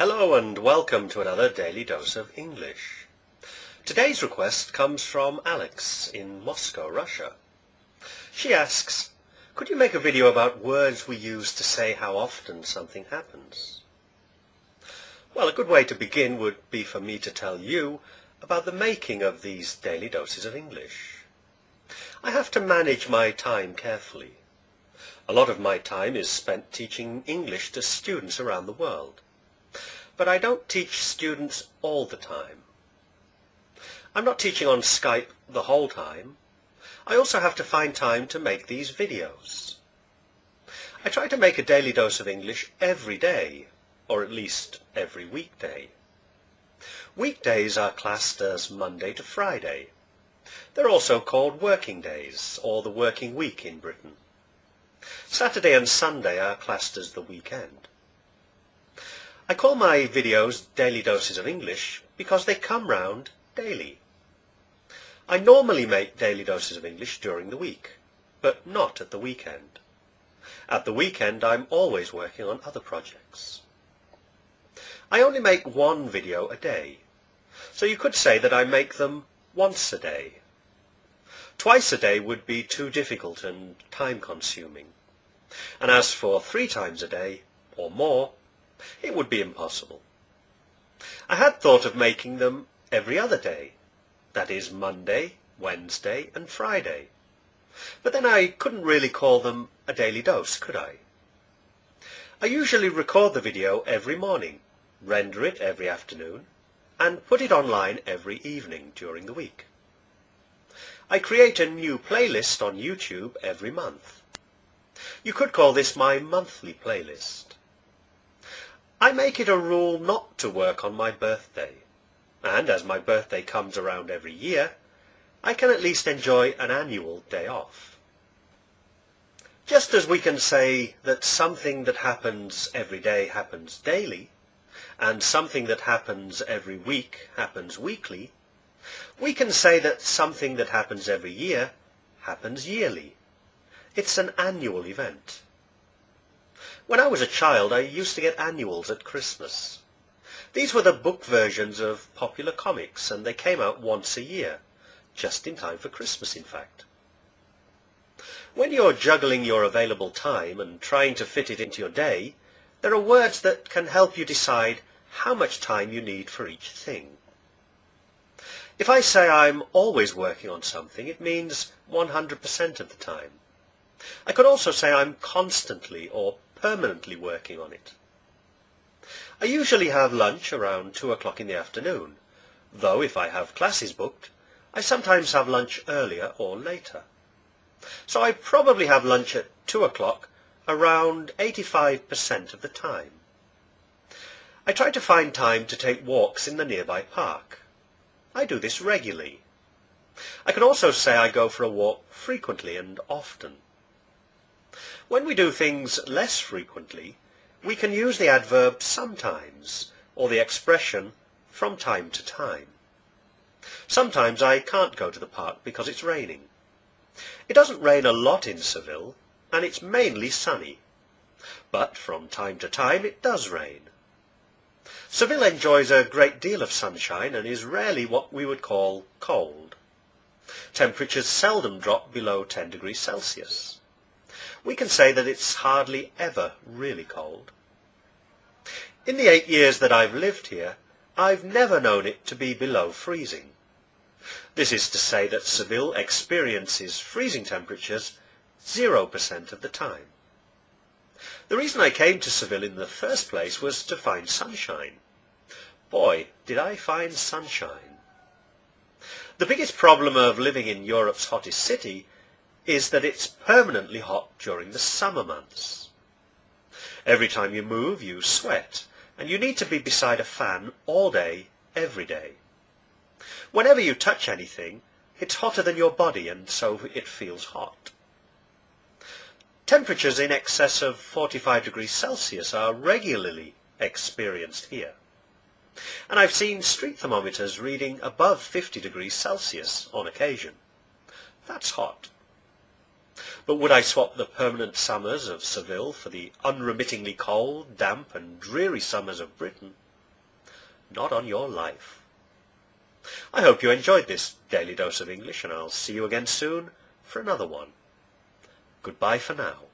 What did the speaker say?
Hello and welcome to another Daily Dose of English. Today's request comes from Alex in Moscow, Russia. She asks, could you make a video about words we use to say how often something happens? Well, a good way to begin would be for me to tell you about the making of these Daily Doses of English. I have to manage my time carefully. A lot of my time is spent teaching English to students around the world. But I don't teach students all the time. I'm not teaching on Skype the whole time. I also have to find time to make these videos. I try to make a daily dose of English every day, or at least every weekday. Weekdays are classed as Monday to Friday. They're also called working days, or the working week in Britain. Saturday and Sunday are classed as the weekend. I call my videos Daily Doses of English because they come round daily. I normally make Daily Doses of English during the week, but not at the weekend. At the weekend I'm always working on other projects. I only make one video a day, so you could say that I make them once a day. Twice a day would be too difficult and time-consuming. And as for 3 times a day, or more, it would be impossible. I had thought of making them every other day, that is Monday, Wednesday and Friday. But then I couldn't really call them a daily dose, could I? I usually record the video every morning, render it every afternoon, and put it online every evening during the week. I create a new playlist on YouTube every month. You could call this my monthly playlist. I make it a rule not to work on my birthday, and as my birthday comes around every year, I can at least enjoy an annual day off. Just as we can say that something that happens every day happens daily, and something that happens every week happens weekly, we can say that something that happens every year happens yearly. It's an annual event. When I was a child, I used to get annuals at Christmas. These were the book versions of popular comics, and they came out once a year, just in time for Christmas, in fact. When you're juggling your available time and trying to fit it into your day, there are words that can help you decide how much time you need for each thing. If I say I'm always working on something, it means 100% of the time. I could also say I'm constantly or permanently working on it. I usually have lunch around 2 o'clock in the afternoon, though if I have classes booked, I sometimes have lunch earlier or later. So I probably have lunch at 2 o'clock around 85% of the time. I try to find time to take walks in the nearby park. I do this regularly. I can also say I go for a walk frequently and often. When we do things less frequently, we can use the adverb sometimes, or the expression from time to time. Sometimes I can't go to the park because it's raining. It doesn't rain a lot in Seville, and it's mainly sunny. But from time to time it does rain. Seville enjoys a great deal of sunshine and is rarely what we would call cold. Temperatures seldom drop below 10 degrees Celsius. We can say that it's hardly ever really cold. In the 8 years that I've lived here, I've never known it to be below freezing. This is to say that Seville experiences freezing temperatures 0% of the time. The reason I came to Seville in the first place was to find sunshine. Boy, did I find sunshine. The biggest problem of living in Europe's hottest city is that it's permanently hot during the summer months. Every time you move, you sweat, and you need to be beside a fan all day, every day. Whenever you touch anything, it's hotter than your body, and so it feels hot. Temperatures in excess of 45 degrees Celsius are regularly experienced here. And I've seen street thermometers reading above 50 degrees Celsius on occasion. That's hot. But would I swap the permanent summers of Seville for the unremittingly cold, damp and dreary summers of Britain? not on your life. I hope you enjoyed this Daily Dose of English, and I'll see you again soon for another one. Goodbye for now.